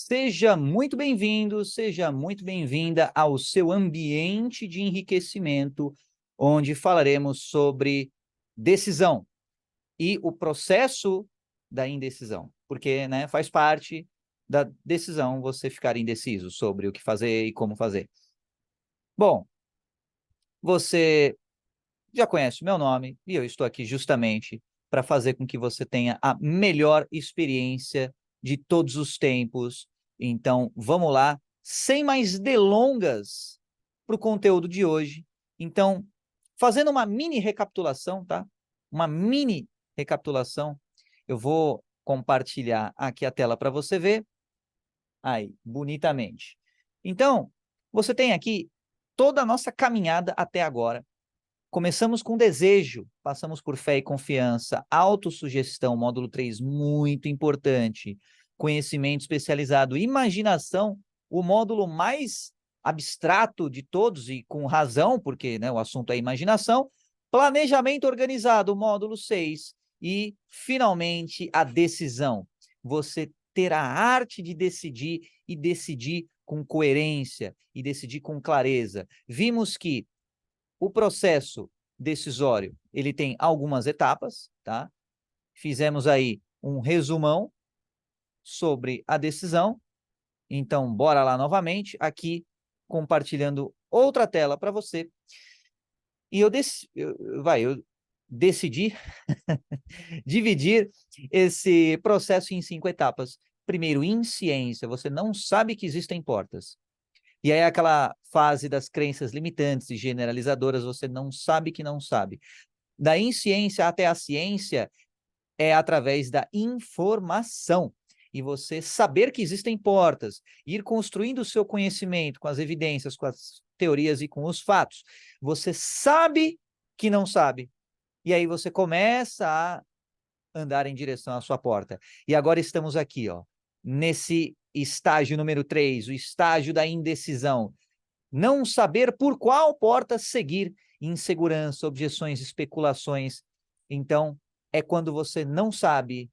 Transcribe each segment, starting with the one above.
Seja muito bem-vindo, seja muito bem-vinda ao seu ambiente de enriquecimento, onde falaremos sobre decisão e o processo da indecisão, porque, né, faz parte da decisão você ficar indeciso sobre o que fazer e como fazer. Bom, você já conhece o meu nome e eu estou aqui justamente para fazer com que você tenha a melhor experiência de todos os tempos. Então, vamos lá, sem mais delongas, para o conteúdo de hoje. Então, fazendo uma mini recapitulação, tá? Uma mini recapitulação. Eu vou compartilhar aqui a tela para você ver. Aí, bonitamente. Então, você tem aqui toda a nossa caminhada até agora. Começamos com desejo, passamos por fé e confiança, autossugestão, módulo 3 muito importante, conhecimento especializado, imaginação, o módulo mais abstrato de todos e com razão, porque, né, o assunto é imaginação, planejamento organizado, módulo 6 e, finalmente, a decisão. Você ter a arte de decidir e decidir com coerência e decidir com clareza. Vimos que o processo decisório, ele tem algumas etapas, tá? Fizemos aí um resumão sobre a decisão. Então, bora lá novamente, aqui compartilhando outra tela para você. E eu decidi dividir esse processo em 5 etapas. Primeiro, em ciência, você não sabe que existem portas. E aí aquela fase das crenças limitantes e generalizadoras, você não sabe que não sabe. Da insciência até a ciência é através da informação. E você saber que existem portas, ir construindo o seu conhecimento com as evidências, com as teorias e com os fatos. Você sabe que não sabe. E aí você começa a andar em direção à sua porta. E agora estamos aqui, ó, nesse estágio número 3, o estágio da indecisão. Não saber por qual porta seguir, insegurança, objeções, especulações. Então, é quando você não sabe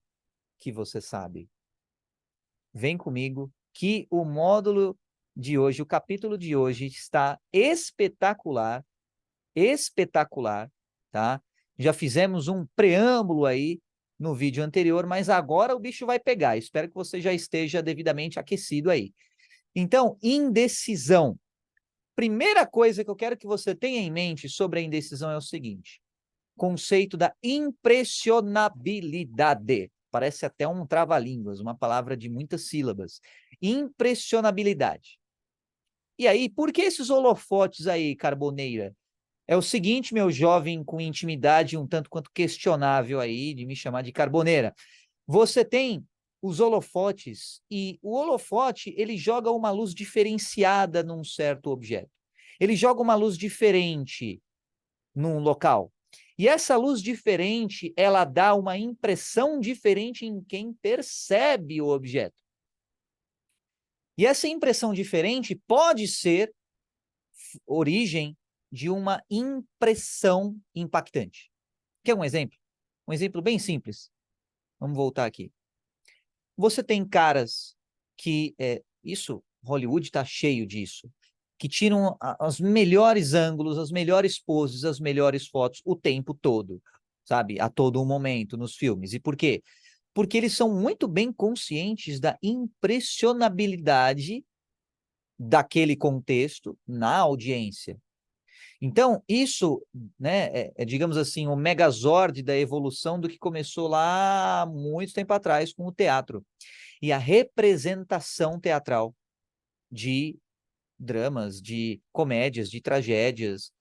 que você sabe. Vem comigo que o módulo de hoje, o capítulo de hoje está espetacular, espetacular, tá? Já fizemos um preâmbulo aí no vídeo anterior, mas agora o bicho vai pegar. Espero que você já esteja devidamente aquecido aí. Então, indecisão. Primeira coisa que eu quero que você tenha em mente sobre a indecisão é o seguinte: conceito da impressionabilidade. Parece até um trava-línguas, uma palavra de muitas sílabas. Impressionabilidade. E aí, por que esses holofotes aí, Carboneira? É o seguinte, meu jovem com intimidade um tanto quanto questionável aí, de me chamar de Carboneira. Você tem os holofotes, e o holofote, ele joga uma luz diferenciada num certo objeto. Ele joga uma luz diferente num local. E essa luz diferente, ela dá uma impressão diferente em quem percebe o objeto. E essa impressão diferente pode ser origem de uma impressão impactante. Quer um exemplo? Um exemplo bem simples. Vamos voltar aqui. Você tem caras que, Hollywood está cheio disso, que tiram os melhores ângulos, as melhores poses, as melhores fotos o tempo todo, sabe? A todo momento nos filmes. E por quê? Porque eles são muito bem conscientes da impressionabilidade daquele contexto na audiência. Então, isso, né, digamos assim, o megazord da evolução do que começou lá muito tempo atrás com o teatro e a representação teatral de dramas, de comédias, de tragédias,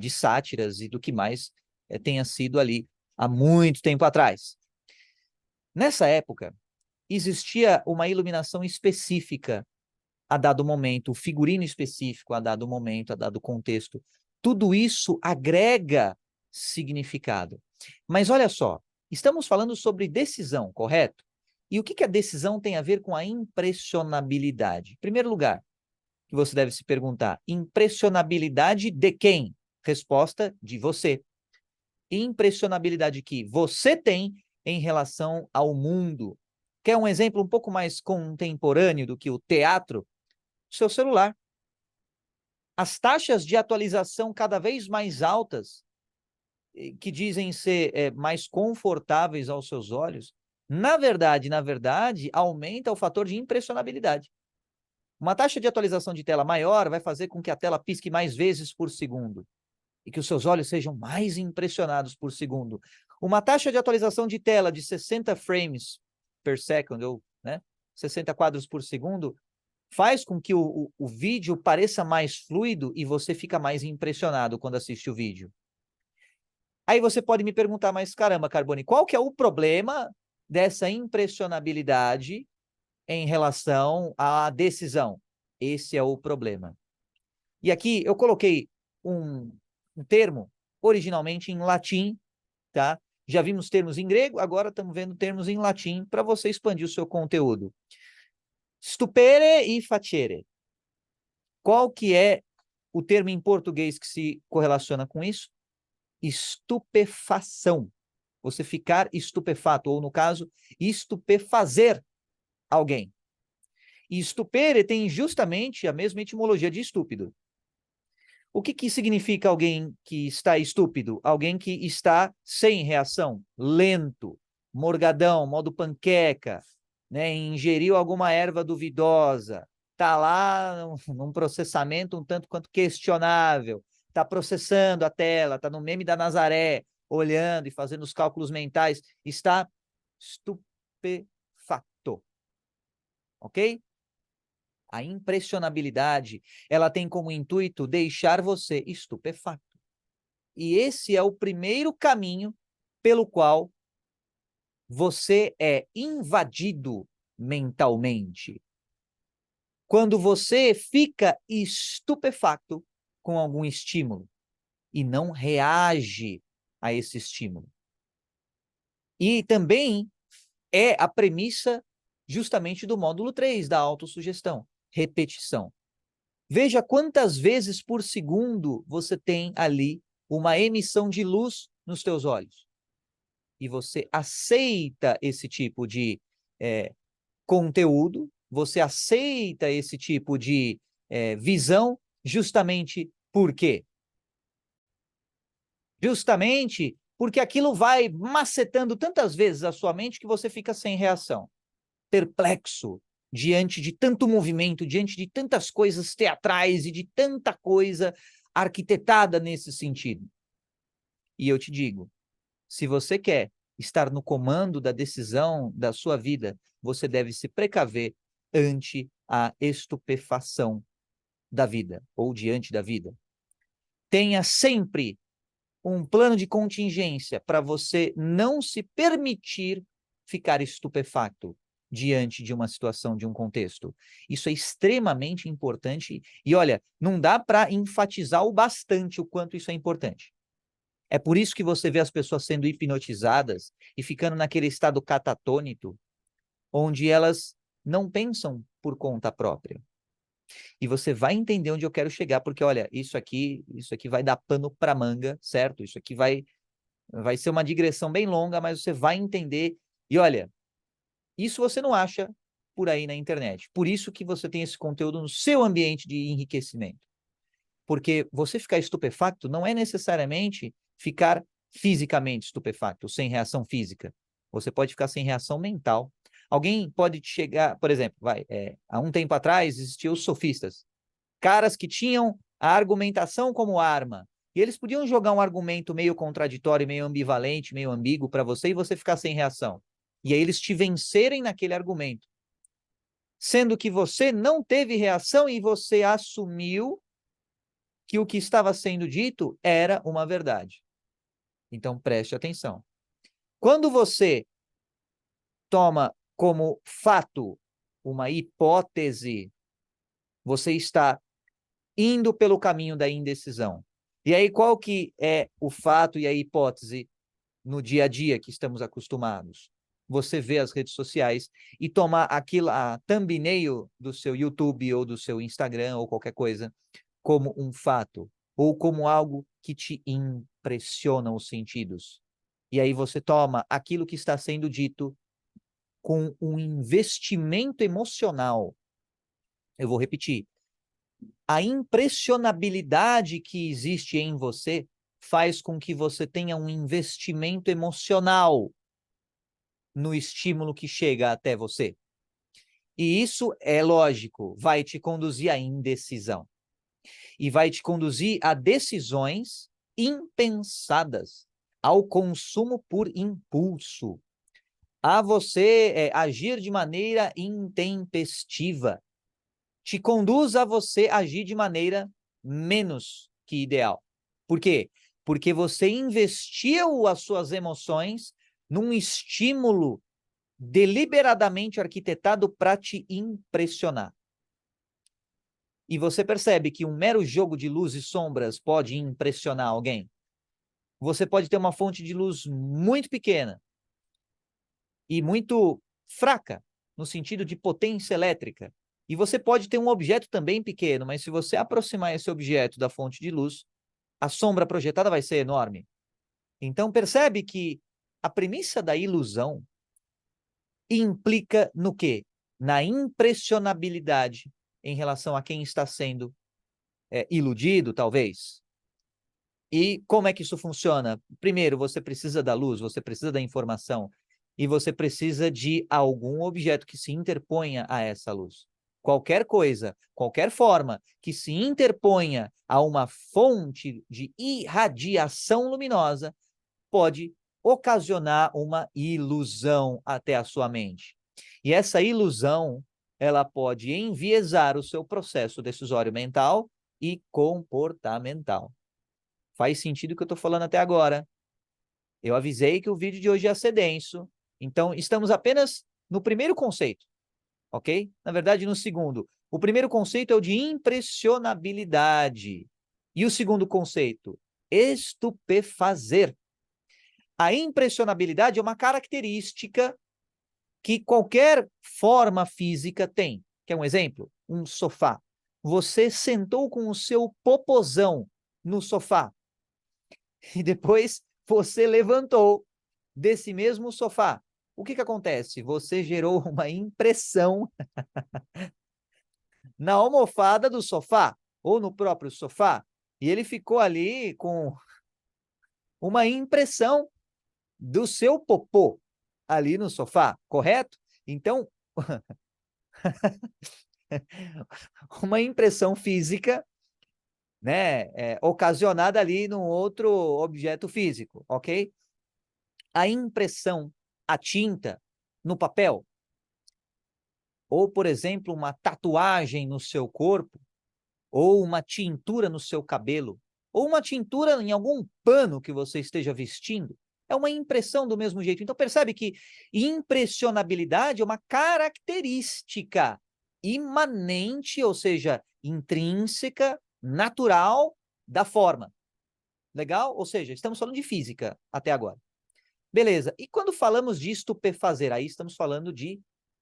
de sátiras e do que mais tenha sido ali há muito tempo atrás. Nessa época, existia uma iluminação específica a dado momento, o figurino específico a dado momento, a dado contexto. Tudo isso agrega significado. Mas olha só, estamos falando sobre decisão, correto? E o que a decisão tem a ver com a impressionabilidade? Em primeiro lugar, que você deve se perguntar, impressionabilidade de quem? Resposta de você. Impressionabilidade que você tem em relação ao mundo. Quer um exemplo um pouco mais contemporâneo do que o teatro? Seu celular. As taxas de atualização cada vez mais altas, que dizem ser mais confortáveis aos seus olhos, na verdade, aumenta o fator de impressionabilidade. Uma taxa de atualização de tela maior vai fazer com que a tela pisque mais vezes por segundo e que os seus olhos sejam mais impressionados por segundo. Uma taxa de atualização de tela de 60 frames per second, ou 60 quadros por segundo, faz com que o vídeo pareça mais fluido e você fica mais impressionado quando assiste o vídeo. Aí você pode me perguntar, mas caramba, Carbone, qual que é o problema dessa impressionabilidade em relação à decisão? Esse é o problema. E aqui eu coloquei um termo originalmente em latim, tá? Já vimos termos em grego, agora estamos vendo termos em latim para você expandir o seu conteúdo. Stupere e facere. Qual que é o termo em português que se correlaciona com isso? Estupefação. Você ficar estupefato, ou no caso, estupefazer alguém. E stupere tem justamente a mesma etimologia de estúpido. O que significa alguém que está estúpido? Alguém que está sem reação, lento, morgadão, modo panqueca, ingeriu alguma erva duvidosa, está lá num processamento um tanto quanto questionável, está processando a tela, está no meme da Nazaré, olhando e fazendo os cálculos mentais, está estupefato, ok? A impressionabilidade, ela tem como intuito deixar você estupefato. E esse é o primeiro caminho pelo qual você é invadido mentalmente. Quando você fica estupefato com algum estímulo e não reage a esse estímulo. E também é a premissa justamente do módulo 3 da autossugestão, repetição. Veja quantas vezes por segundo você tem ali uma emissão de luz nos teus olhos. E você aceita esse tipo de conteúdo, você aceita esse tipo de visão, justamente por quê? Justamente porque aquilo vai macetando tantas vezes a sua mente que você fica sem reação, perplexo, diante de tanto movimento, diante de tantas coisas teatrais e de tanta coisa arquitetada nesse sentido. E eu te digo, se você quer estar no comando da decisão da sua vida, você deve se precaver ante a estupefação da vida, ou diante da vida. Tenha sempre um plano de contingência para você não se permitir ficar estupefacto diante de uma situação, de um contexto. Isso é extremamente importante e, olha, não dá para enfatizar o bastante o quanto isso é importante. É por isso que você vê as pessoas sendo hipnotizadas e ficando naquele estado catatônico, onde elas não pensam por conta própria. E você vai entender onde eu quero chegar, porque, olha, isso aqui vai dar pano para manga, certo? Isso aqui vai ser uma digressão bem longa, mas você vai entender. E, olha, isso você não acha por aí na internet. Por isso que você tem esse conteúdo no seu ambiente de enriquecimento. Porque você ficar estupefacto não é necessariamente ficar fisicamente estupefacto, sem reação física. Você pode ficar sem reação mental. Alguém pode chegar, por exemplo, há um tempo atrás existiam os sofistas, caras que tinham a argumentação como arma, e eles podiam jogar um argumento meio contraditório, meio ambivalente, meio ambíguo para você, e você ficar sem reação. E aí eles te vencerem naquele argumento. Sendo que você não teve reação e você assumiu que o que estava sendo dito era uma verdade. Então, preste atenção. Quando você toma como fato uma hipótese, você está indo pelo caminho da indecisão. E aí, qual que é o fato e a hipótese no dia a dia que estamos acostumados? Você vê as redes sociais e tomar aquilo, a thumbnail do seu YouTube ou do seu Instagram ou qualquer coisa, como um fato, ou como algo que te impressiona os sentidos. E aí você toma aquilo que está sendo dito com um investimento emocional. Eu vou repetir. A impressionabilidade que existe em você faz com que você tenha um investimento emocional no estímulo que chega até você. E isso, é lógico, vai te conduzir à indecisão. E vai te conduzir a decisões impensadas, ao consumo por impulso, a você agir de maneira intempestiva. Te conduz a você agir de maneira menos que ideal. Por quê? Porque você investiu as suas emoções num estímulo deliberadamente arquitetado para te impressionar. E você percebe que um mero jogo de luz e sombras pode impressionar alguém. Você pode ter uma fonte de luz muito pequena e muito fraca, no sentido de potência elétrica. E você pode ter um objeto também pequeno, mas se você aproximar esse objeto da fonte de luz, a sombra projetada vai ser enorme. Então percebe que a premissa da ilusão implica no quê? Na impressionabilidade em relação a quem está sendo iludido, talvez. E como é que isso funciona? Primeiro, você precisa da luz, você precisa da informação, e você precisa de algum objeto que se interponha a essa luz. Qualquer coisa, qualquer forma que se interponha a uma fonte de irradiação luminosa pode ocasionar uma ilusão até a sua mente. E essa ilusão, ela pode enviesar o seu processo decisório mental e comportamental. Faz sentido o que eu estou falando até agora. Eu avisei que o vídeo de hoje ia ser denso, então estamos apenas no primeiro conceito, ok? Na verdade, no segundo. O primeiro conceito é o de impressionabilidade. E o segundo conceito, estupefazer. A impressionabilidade é uma característica que qualquer forma física tem. Quer um exemplo? Um sofá. Você sentou com o seu popozão no sofá e depois você levantou desse mesmo sofá. O que acontece? Você gerou uma impressão na almofada do sofá ou no próprio sofá e ele ficou ali com uma impressão do seu popô ali no sofá, correto? Então, uma impressão física, né, ocasionada ali num outro objeto físico, ok? A impressão, a tinta no papel, ou, por exemplo, uma tatuagem no seu corpo, ou uma tintura no seu cabelo, ou uma tintura em algum pano que você esteja vestindo, é uma impressão do mesmo jeito. Então percebe que impressionabilidade é uma característica imanente, ou seja, intrínseca, natural da forma. Legal? Ou seja, estamos falando de física até agora. Beleza. E quando falamos de estupefazer, aí estamos falando de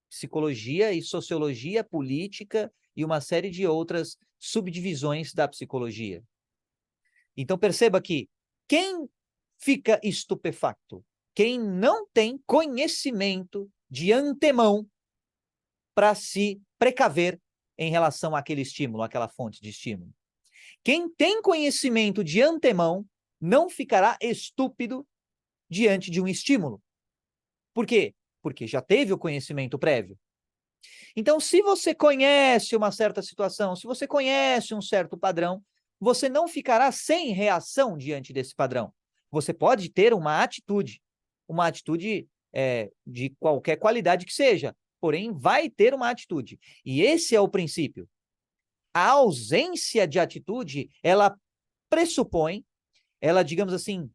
psicologia e sociologia política e uma série de outras subdivisões da psicologia. Então perceba que quem fica estupefacto? Quem não tem conhecimento de antemão para se precaver em relação àquele estímulo, àquela fonte de estímulo. Quem tem conhecimento de antemão não ficará estúpido diante de um estímulo. Por quê? Porque já teve o conhecimento prévio. Então, se você conhece uma certa situação, se você conhece um certo padrão, você não ficará sem reação diante desse padrão. Você pode ter uma atitude de qualquer qualidade que seja, porém vai ter uma atitude. E esse é o princípio. A ausência de atitude, ela pressupõe, ela, digamos assim,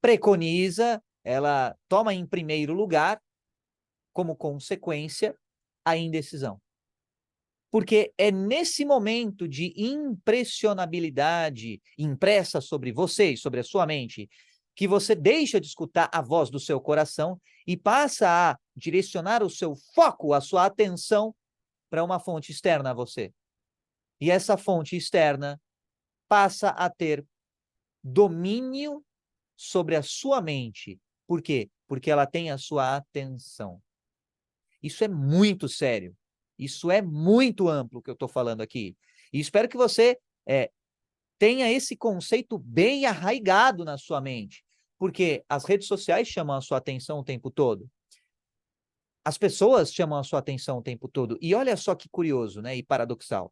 preconiza, ela toma em primeiro lugar, como consequência, a indecisão. Porque é nesse momento de impressionabilidade impressa sobre você e sobre a sua mente, que você deixa de escutar a voz do seu coração e passa a direcionar o seu foco, a sua atenção para uma fonte externa a você. E essa fonte externa passa a ter domínio sobre a sua mente. Por quê? Porque ela tem a sua atenção. Isso é muito sério. Isso é muito amplo que eu estou falando aqui. E espero que você tenha esse conceito bem arraigado na sua mente, porque as redes sociais chamam a sua atenção o tempo todo. As pessoas chamam a sua atenção o tempo todo. E olha só que curioso, né, e paradoxal.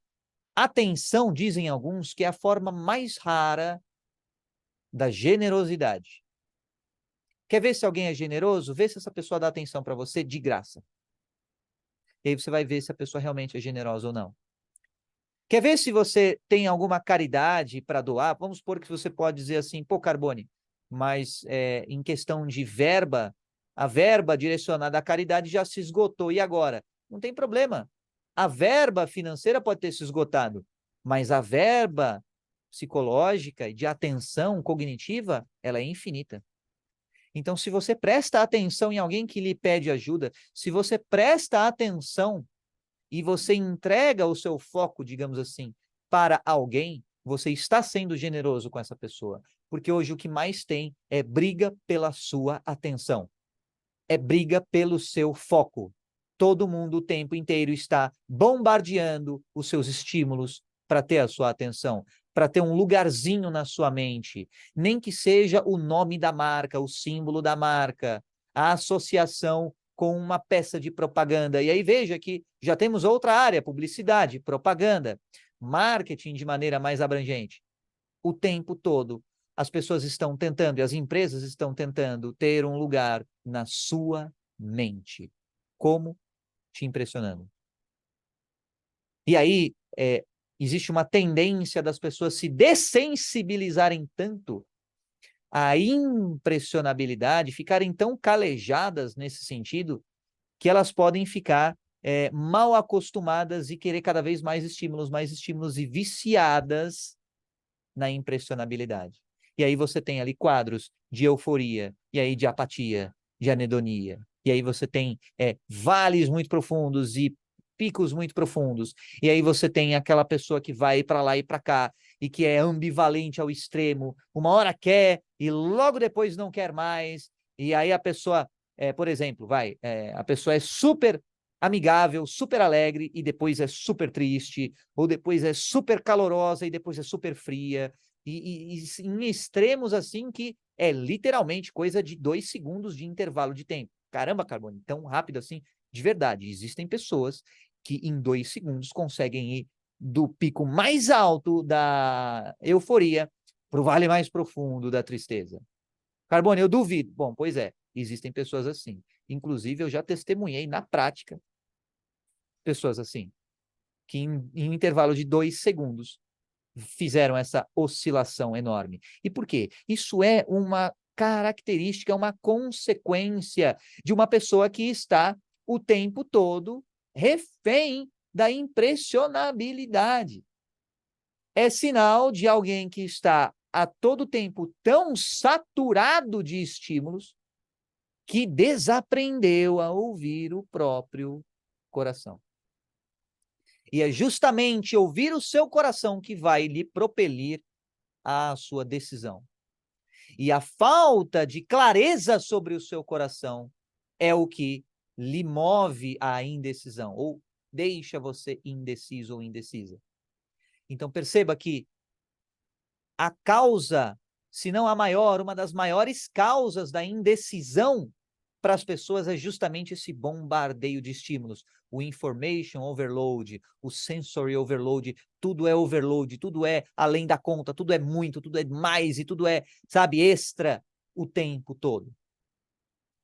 Atenção, dizem alguns, que é a forma mais rara da generosidade. Quer ver se alguém é generoso? Vê se essa pessoa dá atenção para você de graça. E aí você vai ver se a pessoa realmente é generosa ou não. Quer ver se você tem alguma caridade para doar? Vamos supor que você pode dizer assim, pô, Carbone, mas em questão de verba, a verba direcionada à caridade já se esgotou. E agora? Não tem problema. A verba financeira pode ter se esgotado, mas a verba psicológica e de atenção cognitiva, ela é infinita. Então, se você presta atenção em alguém que lhe pede ajuda, se você presta atenção e você entrega o seu foco, digamos assim, para alguém, você está sendo generoso com essa pessoa. Porque hoje o que mais tem é briga pela sua atenção. É briga pelo seu foco. Todo mundo o tempo inteiro está bombardeando os seus estímulos para ter a sua atenção, para ter um lugarzinho na sua mente, nem que seja o nome da marca, o símbolo da marca, a associação com uma peça de propaganda. E aí veja que já temos outra área, publicidade, propaganda, marketing de maneira mais abrangente. O tempo todo as pessoas estão tentando, e as empresas estão tentando ter um lugar na sua mente. Como? Te impressionando. E aí, existe uma tendência das pessoas se dessensibilizarem tanto à impressionabilidade, ficarem tão calejadas nesse sentido, que elas podem ficar mal acostumadas e querer cada vez mais estímulos e viciadas na impressionabilidade. E aí você tem ali quadros de euforia, e aí de apatia, de anedonia. E aí você tem vales muito profundos e picos muito profundos. E aí você tem aquela pessoa que vai para lá e para cá, e que é ambivalente ao extremo. Uma hora quer e logo depois não quer mais. E aí a pessoa, por exemplo, a pessoa é super amigável, super alegre e depois é super triste, ou depois é super calorosa e depois é super fria, e em extremos assim que é literalmente coisa de 2 segundos de intervalo de tempo. Caramba, Carbone, tão rápido assim? De verdade, existem pessoas que em 2 segundos conseguem ir do pico mais alto da euforia para o vale mais profundo da tristeza. Carbone, eu duvido. Bom, pois é, existem pessoas assim. Inclusive, eu já testemunhei na prática pessoas assim, que em um intervalo de 2 segundos fizeram essa oscilação enorme. E por quê? Isso é uma característica, uma consequência de uma pessoa que está o tempo todo refém da impressionabilidade. É sinal de alguém que está a todo tempo tão saturado de estímulos que desaprendeu a ouvir o próprio coração. E é justamente ouvir o seu coração que vai lhe propelir à sua decisão. E a falta de clareza sobre o seu coração é o que lhe move à indecisão, ou deixa você indeciso ou indecisa. Então perceba que a causa, se não a maior, uma das maiores causas da indecisão para as pessoas é justamente esse bombardeio de estímulos, o information overload, o sensory overload, tudo é overload, tudo é além da conta, tudo é muito, tudo é mais e tudo é, sabe, extra o tempo todo.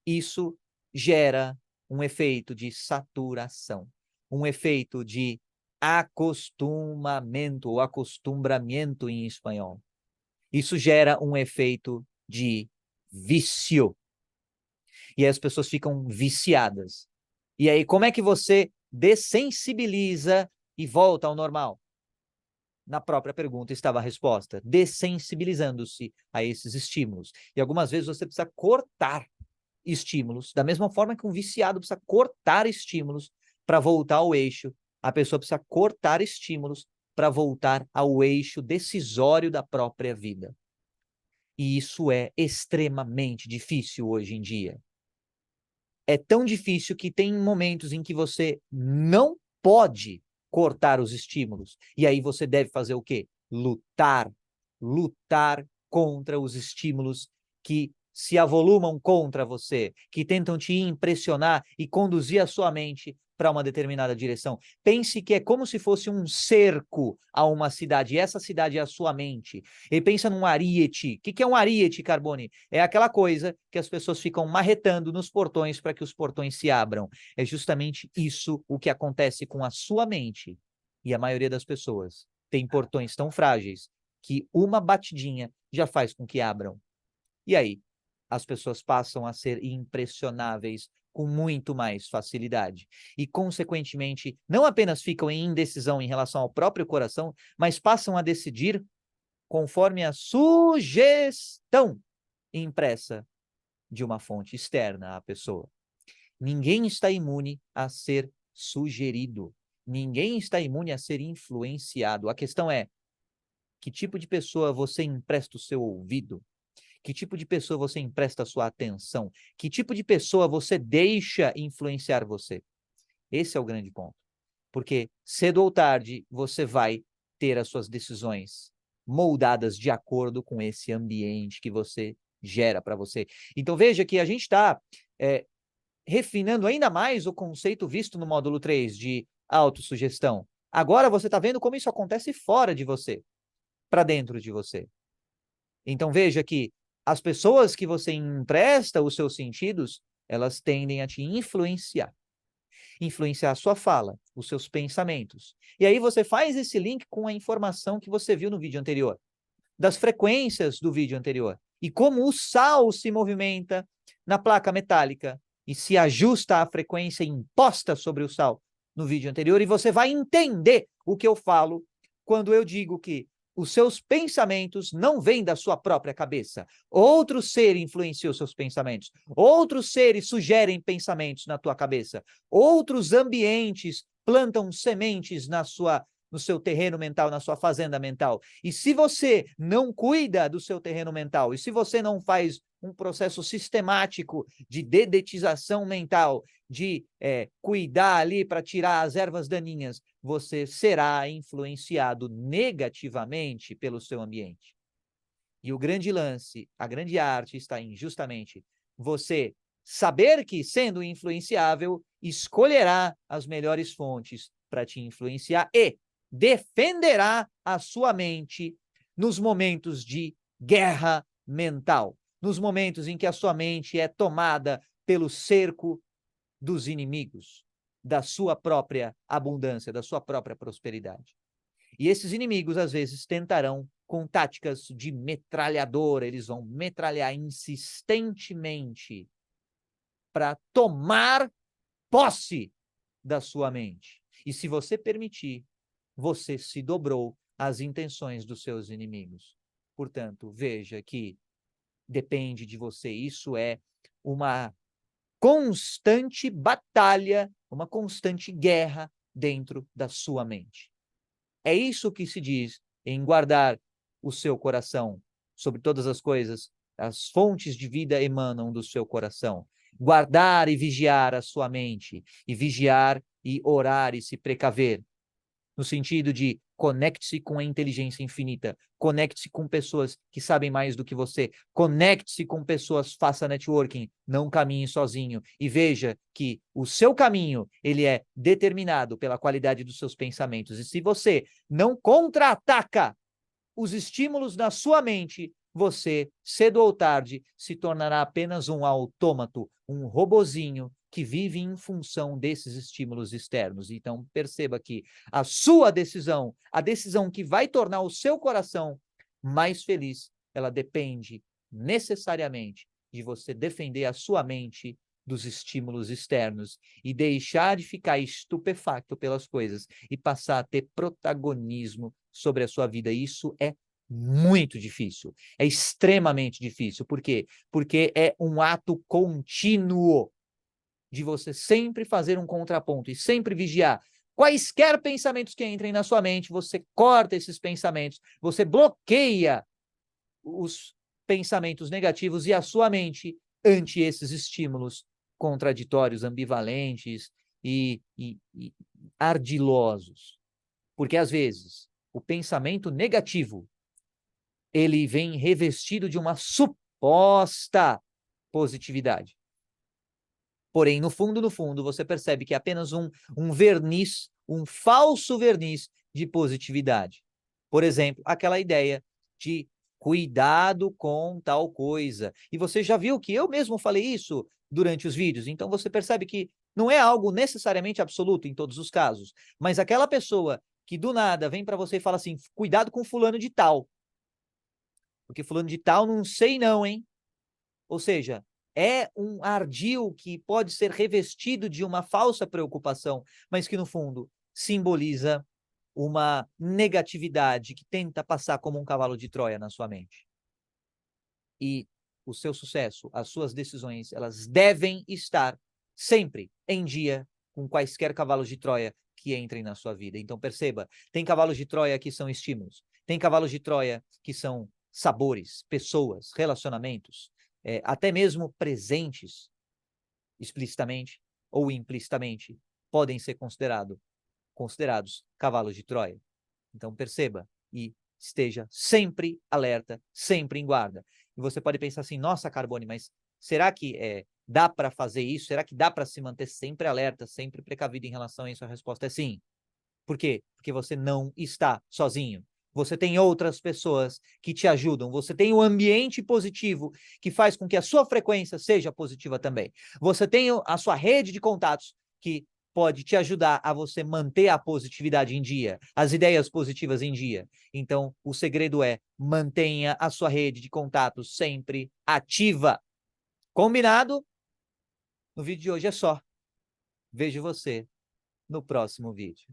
Isso gera um efeito de saturação, um efeito de acostumamento, ou acostumbramento em espanhol. Isso gera um efeito de vício. E aí as pessoas ficam viciadas. E aí, como é que você dessensibiliza e volta ao normal? Na própria pergunta estava a resposta, dessensibilizando-se a esses estímulos. E algumas vezes você precisa cortar estímulos, da mesma forma que um viciado precisa cortar estímulos para voltar ao eixo, a pessoa precisa cortar estímulos para voltar ao eixo decisório da própria vida. E isso é extremamente difícil hoje em dia. é tão difícil que tem momentos em que você não pode cortar os estímulos. E aí você deve fazer o quê? Lutar. Lutar contra os estímulos que se avolumam contra você, que tentam te impressionar e conduzir a sua mente para uma determinada direção. Pense que é como se fosse um cerco a uma cidade, e essa cidade é a sua mente. E pensa num ariete. O que é um ariete, Carbone? É aquela coisa que as pessoas ficam marretando nos portões para que os portões se abram. É justamente isso o que acontece com a sua mente. E a maioria das pessoas tem portões tão frágeis que uma batidinha já faz com que abram. E aí, as pessoas passam a ser impressionáveis com muito mais facilidade. E, consequentemente, não apenas ficam em indecisão em relação ao próprio coração, mas passam a decidir conforme a sugestão impressa de uma fonte externa à pessoa. Ninguém está imune a ser sugerido. Ninguém está imune a ser influenciado. A questão é, que tipo de pessoa você empresta o seu ouvido? Que tipo de pessoa você empresta a sua atenção? Que tipo de pessoa você deixa influenciar você? Esse é o grande ponto. Porque cedo ou tarde você vai ter as suas decisões moldadas de acordo com esse ambiente que você gera para você. Então veja que a gente está refinando ainda mais o conceito visto no módulo 3 de autossugestão. Agora você está vendo como isso acontece fora de você, para dentro de você. Então veja que as pessoas que você empresta os seus sentidos, elas tendem a te influenciar. Influenciar a sua fala, os seus pensamentos. E aí você faz esse link com a informação que você viu no vídeo anterior, das frequências do vídeo anterior, e como o sal se movimenta na placa metálica e se ajusta à frequência imposta sobre o sal no vídeo anterior, e você vai entender o que eu falo quando eu digo que os seus pensamentos não vêm da sua própria cabeça. Outro ser influencia os seus pensamentos. Outros seres sugerem pensamentos na tua cabeça. Outros ambientes plantam sementes no seu terreno mental, na sua fazenda mental. E se você não cuida do seu terreno mental, e se você não faz um processo sistemático de dedetização mental, de cuidar ali para tirar as ervas daninhas, você será influenciado negativamente pelo seu ambiente. E o grande lance, a grande arte está em justamente você saber que, sendo influenciável, escolherá as melhores fontes para te influenciar e defenderá a sua mente nos momentos de guerra mental, nos momentos em que a sua mente é tomada pelo cerco dos inimigos, da sua própria abundância, da sua própria prosperidade. E esses inimigos, às vezes, tentarão com táticas de metralhadora, eles vão metralhar insistentemente para tomar posse da sua mente. E se você permitir, você se dobrou às intenções dos seus inimigos. Portanto, veja que depende de você. Isso é uma constante batalha, uma constante guerra dentro da sua mente. É isso que se diz em guardar o seu coração sobre todas as coisas. As fontes de vida emanam do seu coração. Guardar e vigiar a sua mente, e vigiar e orar e se precaver, no sentido de conecte-se com a inteligência infinita, conecte-se com pessoas que sabem mais do que você, conecte-se com pessoas, faça networking, não caminhe sozinho, e veja que o seu caminho, ele é determinado pela qualidade dos seus pensamentos, e se você não contra-ataca os estímulos na sua mente, você, cedo ou tarde, se tornará apenas um autômato, um robozinho que vive em função desses estímulos externos. Então, perceba que a sua decisão, a decisão que vai tornar o seu coração mais feliz, ela depende necessariamente de você defender a sua mente dos estímulos externos e deixar de ficar estupefacto pelas coisas e passar a ter protagonismo sobre a sua vida. Isso é muito difícil, é extremamente difícil. Por quê? Porque é um ato contínuo de você sempre fazer um contraponto e sempre vigiar. Quaisquer pensamentos que entrem na sua mente, você corta esses pensamentos, você bloqueia os pensamentos negativos e a sua mente ante esses estímulos contraditórios, ambivalentes e ardilosos. Porque, às vezes, o pensamento negativo, ele vem revestido de uma suposta positividade. Porém, no fundo, você percebe que é apenas um verniz, um falso verniz de positividade. Por exemplo, aquela ideia de cuidado com tal coisa. E você já viu que eu mesmo falei isso durante os vídeos. Então, você percebe que não é algo necessariamente absoluto em todos os casos. Mas aquela pessoa que do nada vem para você e fala assim, cuidado com fulano de tal. Porque fulano de tal não sei não, hein? Ou seja, é um ardil que pode ser revestido de uma falsa preocupação, mas que no fundo simboliza uma negatividade que tenta passar como um cavalo de Troia na sua mente. E o seu sucesso, as suas decisões, elas devem estar sempre em dia com quaisquer cavalos de Troia que entrem na sua vida. Então perceba, tem cavalos de Troia que são estímulos, tem cavalos de Troia que são sabores, pessoas, relacionamentos, até mesmo presentes, explicitamente ou implicitamente, podem ser considerados cavalos de Troia. Então perceba e esteja sempre alerta, sempre em guarda. E você pode pensar assim, nossa, Carbone, mas será que dá para fazer isso? Será que dá para se manter sempre alerta, sempre precavido em relação a isso? A resposta é sim. Por quê? Porque você não está sozinho. Você tem outras pessoas que te ajudam. Você tem um ambiente positivo que faz com que a sua frequência seja positiva também. Você tem a sua rede de contatos que pode te ajudar a você manter a positividade em dia, as ideias positivas em dia. Então, o segredo é mantenha a sua rede de contatos sempre ativa. Combinado? No vídeo de hoje é só. Vejo você no próximo vídeo.